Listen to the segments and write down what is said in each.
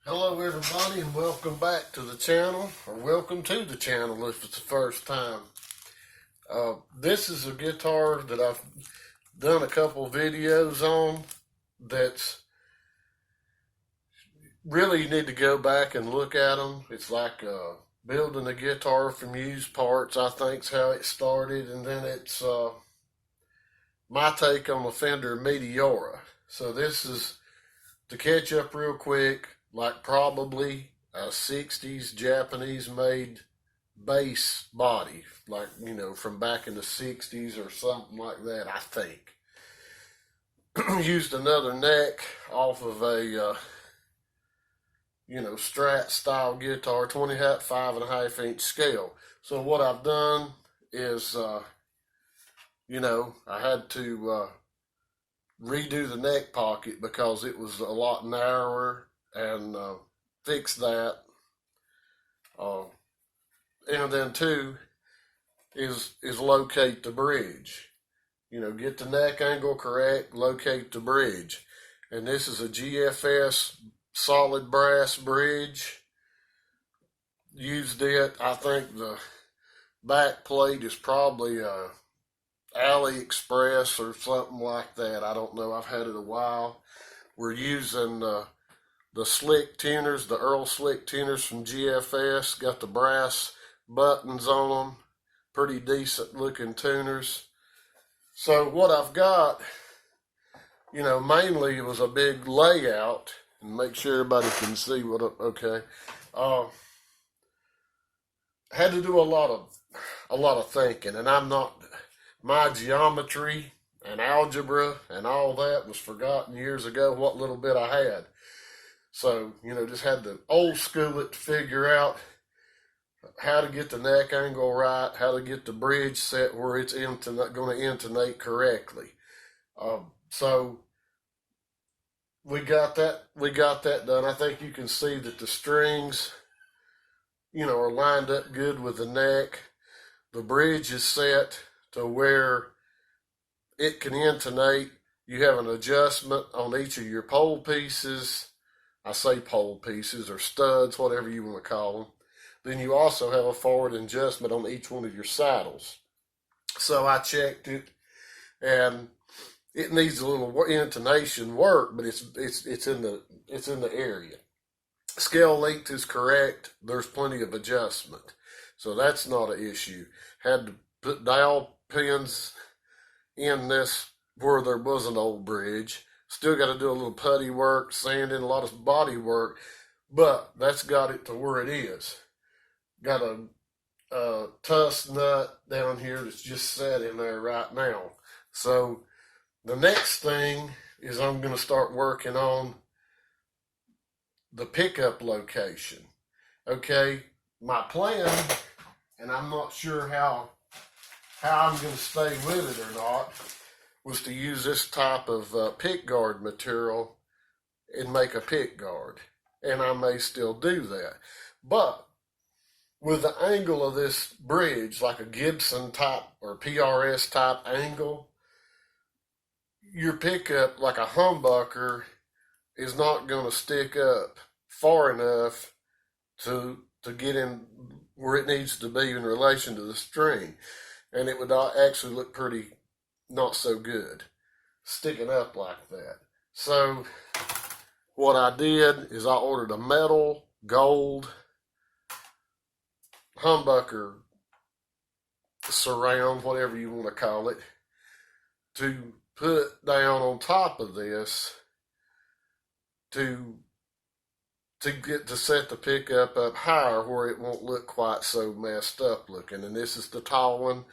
Hello everybody and welcome back to the channel, or welcome to the channel if it's the first time. This is a guitar that I've done a couple videos on that's really you need to go back and look at them. It's like building a guitar from used parts, I think's how it started, and then it's my take on the Fender Meteora. So this is to catch up real quick, like probably a 60s Japanese made bass body, like, from back in the 60s or something like that, I think. Used another neck off of a, Strat style guitar, 5.5 inch scale. So what I've done is, I had to redo the neck pocket because it was a lot narrower, and fix that. And then two is locate the bridge. Get the neck angle correct, locate the bridge. And this is a GFS solid brass bridge. Used it. I think the back plate is probably AliExpress or something like that. I don't know. I've had it a while. We're using the slick tuners, the Earl slick tuners from GFS. Got the brass buttons on them. Pretty decent looking tuners. So what I've got, mainly it was a big layout, and make sure everybody can see what, okay. Had to do a lot of thinking, and my geometry and algebra and all that was forgotten years ago, what little bit I had. So, just had to old school it to figure out how to get the neck angle right, how to get the bridge set where it's going to intonate correctly. So we got that done. I think you can see that the strings, are lined up good with the neck. The bridge is set to where it can intonate. You have an adjustment on each of your pole pieces. I say pole pieces or studs, whatever you want to call them. Then you also have a forward adjustment on each one of your saddles. So I checked it, and it needs a little intonation work, but it's in the area. Scale length is correct. There's plenty of adjustment, so that's not an issue. Had to put dowel pins in this where there was an old bridge. Still got to do a little putty work, sanding, a lot of body work, but that's got it to where it is. Got a tusk nut down here that's just set in there right now. So the next thing is I'm going to start working on the pickup location. Okay, my plan, and I'm not sure how I'm going to stay with it or not, was to use this type of pick guard material and make a pick guard. And I may still do that. But with the angle of this bridge, like a Gibson type or PRS type angle, your pickup, like a humbucker, is not going to stick up far enough to get in where it needs to be in relation to the string. And it would actually look pretty not so good sticking up like that. So what I did is I ordered a metal gold humbucker surround, whatever you want to call it, to put down on top of this to get to set the pickup up higher where it won't look quite so messed up looking. And this is the tall one.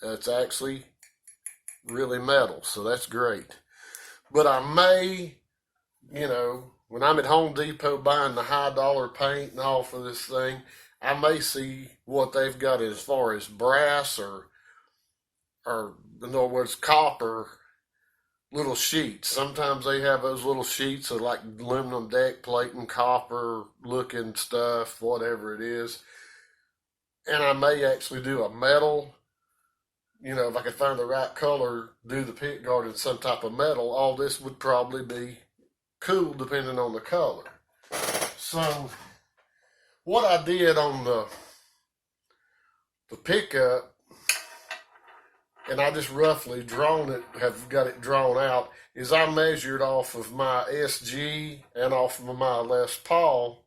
It's actually really metal, so that's great. But I may, when I'm at Home Depot buying the high dollar paint and all for this thing, I may see what they've got as far as brass or in other words, copper little sheets. Sometimes they have those little sheets of like aluminum deck plate and copper looking stuff, whatever it is. And I may actually do a metal, if I could find the right color, do the pick guard in some type of metal. All this would probably be cool depending on the color. So what I did on the pickup, and I just roughly have got it drawn out, is I measured off of my SG and off of my Les Paul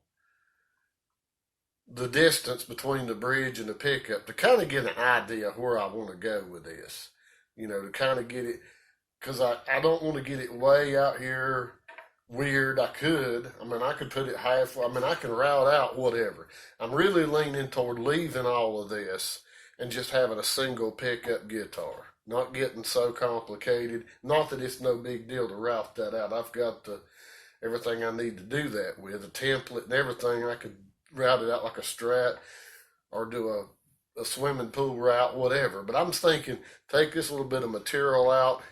the distance between the bridge and the pickup to kind of get an idea of where I want to go with this. To kind of get it, because I don't want to get it way out here weird. I could put it halfway. I can route out whatever. I'm really leaning toward leaving all of this and just having a single pickup guitar. Not getting so complicated. Not that it's no big deal to route that out. I've got everything I need to do that with, a template and everything. I could route it out like a Strat or do a swimming pool route, whatever. But I'm thinking, take this little bit of material out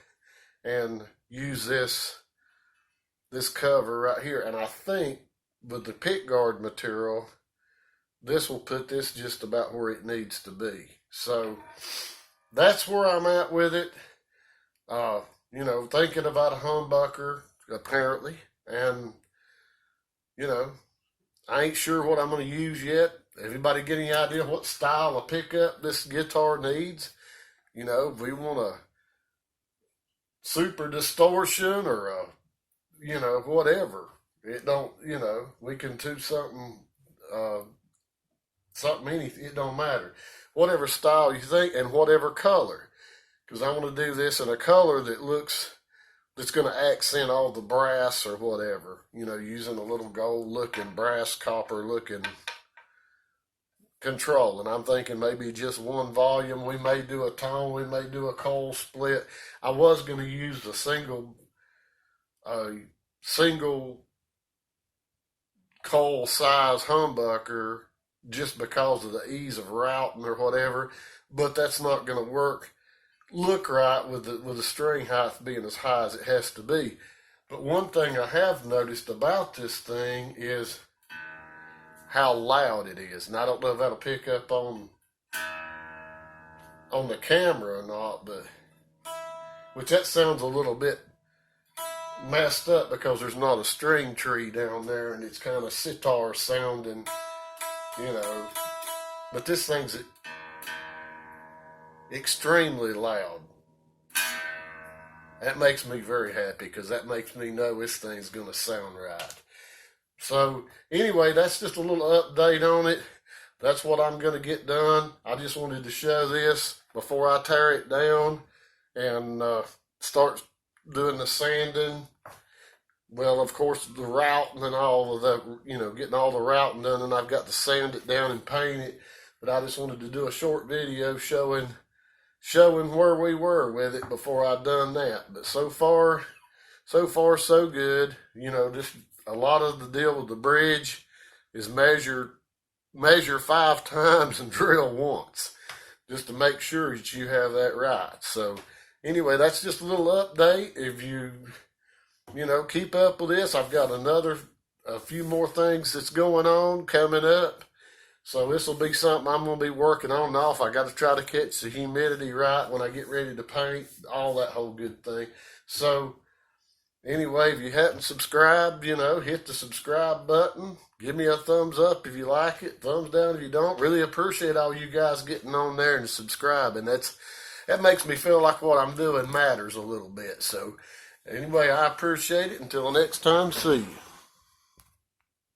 and use this cover right here. And I think with the pick guard material, this will put this just about where it needs to be. So that's where I'm at with it. Thinking about a humbucker, apparently. And, I ain't sure what I'm going to use yet. Everybody get any idea what style of pickup this guitar needs? If we want a super distortion or whatever. It don't, we can do something, anything. It don't matter. Whatever style you think and whatever color. Because I want to do this in a color that's going to accent all the brass or whatever, using a little gold looking, brass copper looking control. And I'm thinking maybe just one volume. We may do a tone, we may do a coil split. I was going to use the single coil size humbucker just because of the ease of routing or whatever, but that's not going to look right with the string height being as high as it has to be. But one thing I have noticed about this thing is how loud it is. And I don't know if that'll pick up on the camera or not, but which that sounds a little bit messed up because there's not a string tree down there and it's kind of sitar sounding, but this thing's extremely loud. That makes me very happy because that makes me know this thing's going to sound right. So anyway, that's just a little update on it. That's what I'm going to get done. I just wanted to show this before I tear it down and start doing the sanding. Well, of course, the routing and all of that, getting all the routing done, and I've got to sand it down and paint it. But I just wanted to do a short video showing where we were with it before I'd done that. But so far so good. Just a lot of the deal with the bridge is measure 5 times and drill once, just to make sure that you have that right. So anyway, that's just a little update. If you keep up with this, I've got a few more things that's going on coming up. So this will be something I'm going to be working on and off. I got to try to catch the humidity right when I get ready to paint, all that whole good thing. So anyway, if you haven't subscribed, hit the subscribe button. Give me a thumbs up if you like it. Thumbs down if you don't. Really appreciate all you guys getting on there and subscribing. That makes me feel like what I'm doing matters a little bit. So anyway, I appreciate it. Until next time, see you.